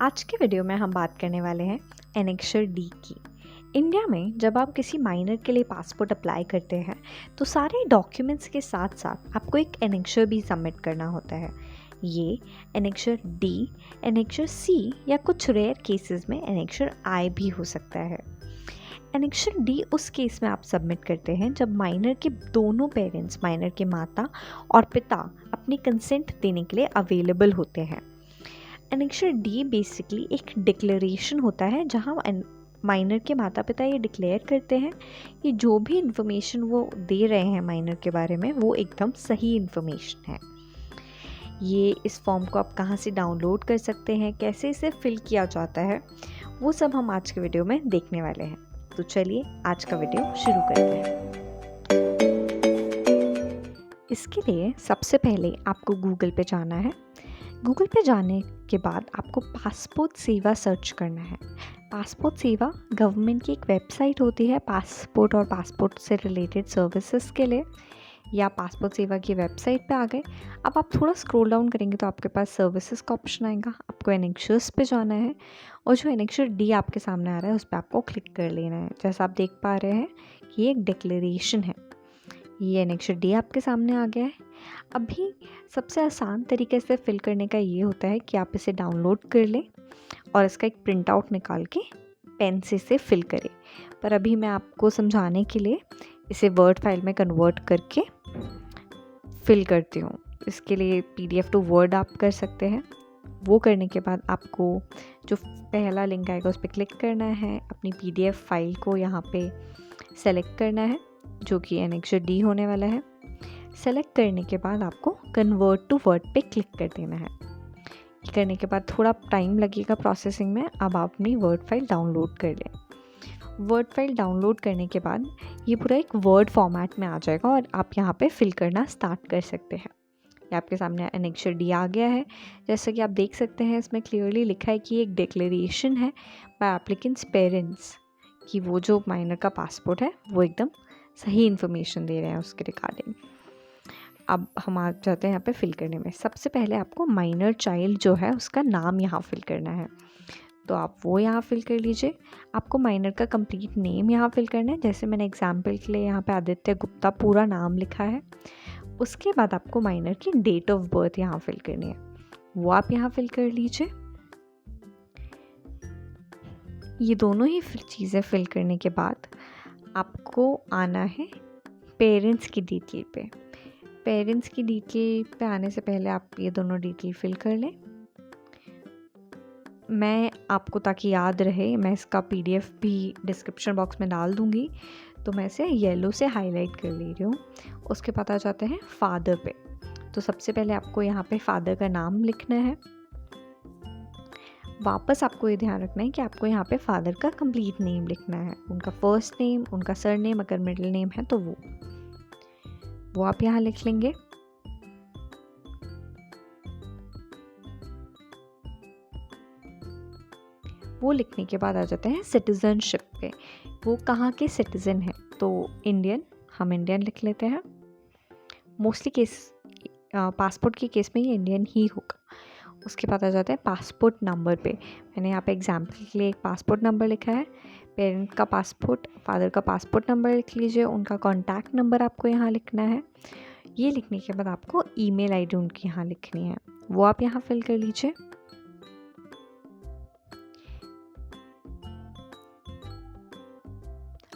आज के वीडियो में हम बात करने वाले हैं एनेक्सर डी की। इंडिया में जब आप किसी माइनर के लिए पासपोर्ट अप्लाई करते हैं तो सारे डॉक्यूमेंट्स के साथ साथ आपको एक एनेक्सर भी सबमिट करना होता है। ये एनेक्सर डी, एनेक्सर सी या कुछ रेयर केसेस में एनेक्सर आई भी हो सकता है। एनेक्सर डी उस केस में आप सबमिट करते हैं जब माइनर के दोनों पेरेंट्स, माइनर के माता और पिता, अपनी कंसेंट देने के लिए अवेलेबल होते हैं। एनेक्सर डी बेसिकली एक डिक्लेरेशन होता है जहां माइनर के माता पिता ये डिक्लेयर करते हैं कि जो भी इन्फॉर्मेशन वो दे रहे हैं माइनर के बारे में वो एकदम सही इन्फॉर्मेशन है। ये इस फॉर्म को आप कहाँ से डाउनलोड कर सकते हैं, कैसे इसे फिल किया जाता है, वो सब हम आज के वीडियो में देखने वाले हैं। तो चलिए आज का वीडियो शुरू करते हैं। इसके लिए सबसे पहले आपको गूगल पे जाना है। गूगल पे जाने के बाद आपको पासपोर्ट सेवा सर्च करना है। पासपोर्ट सेवा गवर्नमेंट की एक वेबसाइट होती है पासपोर्ट और पासपोर्ट से रिलेटेड सर्विसेज के लिए। या पासपोर्ट सेवा की वेबसाइट पे आ गए। अब आप थोड़ा स्क्रॉल डाउन करेंगे तो आपके पास सर्विसेज का ऑप्शन आएगा। आपको एनेक्सर्स पे जाना है और जो एनेक्सर डी आपके सामने आ रहा है उस पर आपको क्लिक कर लेना है। जैसा आप देख पा रहे हैं कि ये एक डिक्लेरेशन है। ये एनेक्सर डी आपके सामने आ गया है। अभी सबसे आसान तरीके से फिल करने का ये होता है कि आप इसे डाउनलोड कर लें और इसका एक प्रिंट आउट निकाल के पेन से इसे फिल करें। पर अभी मैं आपको समझाने के लिए इसे वर्ड फाइल में कन्वर्ट करके फिल करती हूँ। इसके लिए PDF टू वर्ड आप कर सकते हैं। वो करने के बाद आपको जो पहला लिंक आएगा उस पर क्लिक करना है। अपनी PDF फाइल को यहाँ पे सेलेक्ट करना है जो कि एनेक्सर डी होने वाला है। सेलेक्ट करने के बाद आपको कन्वर्ट टू वर्ड पे क्लिक कर देना है। करने के बाद थोड़ा टाइम लगेगा प्रोसेसिंग में। अब आप अपनी वर्ड फाइल डाउनलोड कर लें। वर्ड फाइल डाउनलोड करने के बाद ये पूरा एक वर्ड फॉर्मेट में आ जाएगा और आप यहाँ पे फिल करना स्टार्ट कर सकते हैं। ये आपके सामने एनेक्सर डी आ गया है। जैसा कि आप देख सकते हैं इसमें क्लियरली लिखा है कि ये एक डिक्लेरेशन है बाय एप्लीकेंट्स पेरेंट्स कि वो जो माइनर का पासपोर्ट है वो एकदम सही इन्फॉर्मेशन दे रहे हैं उसके रिगार्डिंग। अब हम आ जाते हैं यहाँ पे फिल करने में। सबसे पहले आपको माइनर चाइल्ड जो है उसका नाम यहाँ फिल करना है, तो आप वो यहाँ फिल कर लीजिए। आपको माइनर का कंप्लीट नेम यहाँ फिल करना है। जैसे मैंने एग्जांपल के लिए यहाँ पे आदित्य गुप्ता पूरा नाम लिखा है। उसके बाद आपको माइनर की डेट ऑफ बर्थ यहाँ फिल करनी है, वो आप यहाँ फिल कर लीजिए। ये दोनों ही चीज़ें फिल करने के बाद आपको आना है पेरेंट्स की डिटेल पे। पेरेंट्स की डिटेल पे आने से पहले आप ये दोनों डिटेल फिल कर लें। मैं आपको ताकि याद रहे मैं इसका PDF भी डिस्क्रिप्शन बॉक्स में डाल दूँगी, तो मैं इसे येलो से हाईलाइट कर ले रही हूँ। उसके बाद आ जाते हैं फादर पे। तो सबसे पहले आपको यहाँ पे फादर का नाम लिखना है। वापस आपको ये ध्यान रखना है कि आपको यहाँ पे फादर का कंप्लीट नेम लिखना है। उनका फर्स्ट नेम, उनका सरनेम, अगर मिडिल नेम है तो वो आप यहाँ लिख लेंगे। वो लिखने के बाद आ जाते हैं सिटीज़नशिप पे। वो कहाँ के सिटीज़न है, तो इंडियन, हम इंडियन लिख लेते हैं। मोस्टली केस पासपोर्ट के केस में ये इंडियन ही होगा। उसके बाद आ जाते हैं पासपोर्ट नंबर पे। मैंने यहाँ पे एग्जाम्पल के लिए एक पासपोर्ट नंबर लिखा है। पेरेंट का पासपोर्ट, फादर का पासपोर्ट नंबर लिख लीजिए। उनका कॉन्टैक्ट नंबर आपको यहाँ लिखना है। ये लिखने के बाद आपको ईमेल आईडी उनकी यहाँ लिखनी है, वो आप यहाँ फिल कर लीजिए।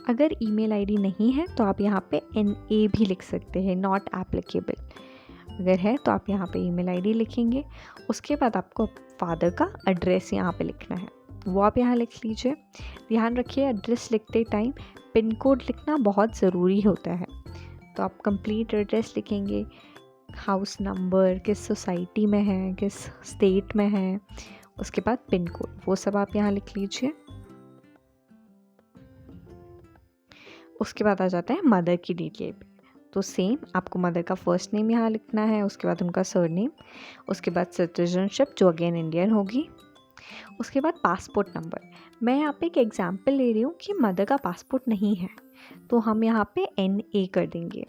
अगर ईमेल आईडी नहीं है तो आप यहाँ पे NA भी लिख सकते हैं, नॉट एप्लीकेबल। अगर है तो आप यहाँ पे ईमेल आईडी लिखेंगे। उसके बाद आपको फादर का एड्रेस यहाँ पे लिखना है, वो आप यहाँ लिख लीजिए। ध्यान रखिए एड्रेस लिखते टाइम पिन कोड लिखना बहुत ज़रूरी होता है। तो आप कंप्लीट एड्रेस लिखेंगे, हाउस नंबर, किस सोसाइटी में है, किस स्टेट में है, उसके बाद पिन कोड, वो सब आप यहाँ लिख लीजिए। उसके बाद आ जाता है मदर की डिटेल पे। तो सेम आपको मदर का फर्स्ट नेम यहाँ लिखना है, उसके बाद उनका सरनेम, उसके बाद सिटीजनशिप जो अगेन इंडियन होगी, उसके बाद पासपोर्ट नंबर। मैं यहाँ पे एक एग्जांपल ले रही हूँ कि मदर का पासपोर्ट नहीं है तो हम यहाँ पे NA कर देंगे।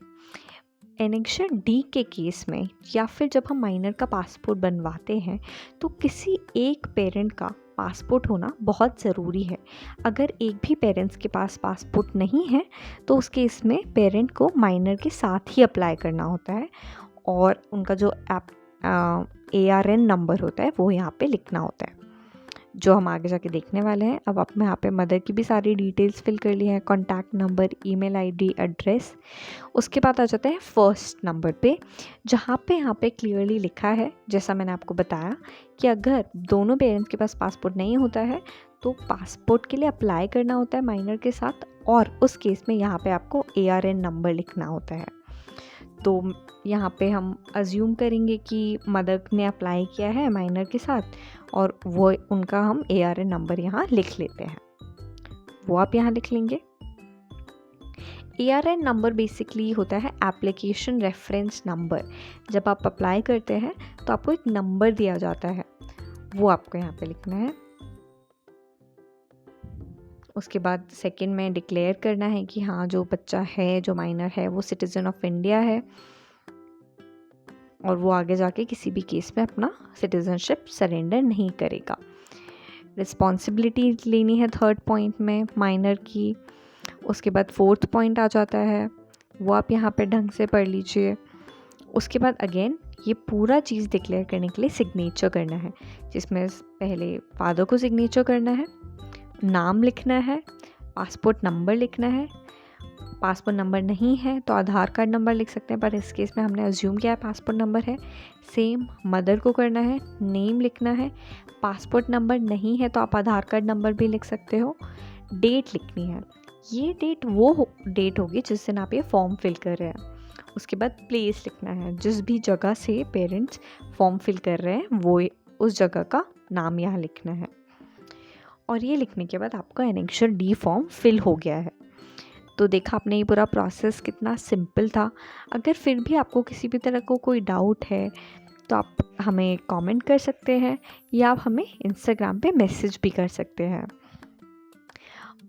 एनेक्शर डी के केस में या फिर जब हम माइनर का पासपोर्ट बनवाते हैं तो किसी एक पेरेंट का पासपोर्ट होना बहुत ज़रूरी है। अगर एक भी पेरेंट्स के पास पासपोर्ट नहीं है तो उस केस में पेरेंट को माइनर के साथ ही अप्लाई करना होता है और उनका जो ARN नंबर होता है वो यहाँ पे लिखना होता है, जो हम आगे जाके देखने वाले हैं। अब आपने यहाँ पे मदर की भी सारी डिटेल्स फिल कर ली है, contact number, email ID, address. उसके बाद आ जाते हैं फर्स्ट नंबर पे, जहाँ पे यहाँ पे क्लियरली लिखा है, जैसा मैंने आपको बताया, कि अगर दोनों पेरेंट्स के पास पासपोर्ट नहीं होता है तो पासपोर्ट के लिए अप्लाई करना होता है माइनर के साथ, और उस केस में यहाँ पे आपको ARN नंबर लिखना होता है। तो यहाँ पे हम अज्यूम करेंगे कि मदर ने अप्लाई किया है माइनर के साथ और वो उनका हम ARN नंबर यहाँ लिख लेते हैं, वो आप यहाँ लिख लेंगे। ARN नंबर बेसिकली होता है एप्लीकेशन रेफरेंस नंबर। जब आप अप्लाई करते हैं तो आपको एक नंबर दिया जाता है, वो आपको यहाँ पे लिखना है। उसके बाद सेकंड में डिक्लेयर करना है कि हाँ, जो बच्चा है, जो माइनर है, वो सिटीज़न ऑफ इंडिया है और वो आगे जाके किसी भी केस में अपना सिटीज़नशिप सरेंडर नहीं करेगा। रिस्पॉन्सिबिलिटी लेनी है थर्ड पॉइंट में माइनर की। उसके बाद फोर्थ पॉइंट आ जाता है, वो आप यहाँ पे ढंग से पढ़ लीजिए। उसके बाद अगेन ये पूरा चीज़ डिक्लेयर करने के लिए सिग्नेचर करना है, जिसमें पहले फादर को सिग्नेचर करना है, नाम लिखना है, पासपोर्ट नंबर लिखना है। पासपोर्ट नंबर नहीं है तो आधार कार्ड नंबर लिख सकते हैं, पर इस केस में हमने अज्यूम किया है पासपोर्ट नंबर है। सेम मदर को करना है, नेम लिखना है। पासपोर्ट नंबर नहीं है तो आप आधार कार्ड नंबर भी लिख सकते हो। डेट लिखनी है, ये डेट वो डेट होगी जिस दिन आप ये फॉर्म फिल कर रहे हैं। उसके बाद प्लेस लिखना है, जिस भी जगह से पेरेंट्स फॉर्म फिल कर रहे हैं वो उस जगह का नाम यहाँ लिखना है। और ये लिखने के बाद आपका एनेक्शर डी फॉर्म फिल हो गया है। तो देखा आपने, ये पूरा प्रोसेस कितना सिंपल था। अगर फिर भी आपको किसी भी तरह को कोई डाउट है तो आप हमें कमेंट कर सकते हैं या आप हमें इंस्टाग्राम पे मैसेज भी कर सकते हैं।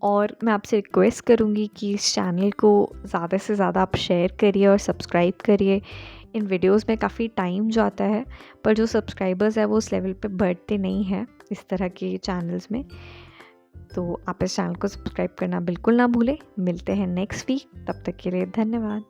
और मैं आपसे रिक्वेस्ट करूँगी कि इस चैनल को ज़्यादा से ज़्यादा आप शेयर करिए और सब्सक्राइब करिए। इन वीडियोस में काफ़ी टाइम जाता है, पर जो सब्सक्राइबर्स है वो उस लेवल पे बढ़ते नहीं हैं इस तरह के चैनल्स में। तो आप इस चैनल को सब्सक्राइब करना बिल्कुल ना भूलें। मिलते हैं नेक्स्ट वीक, तब तक के लिए धन्यवाद।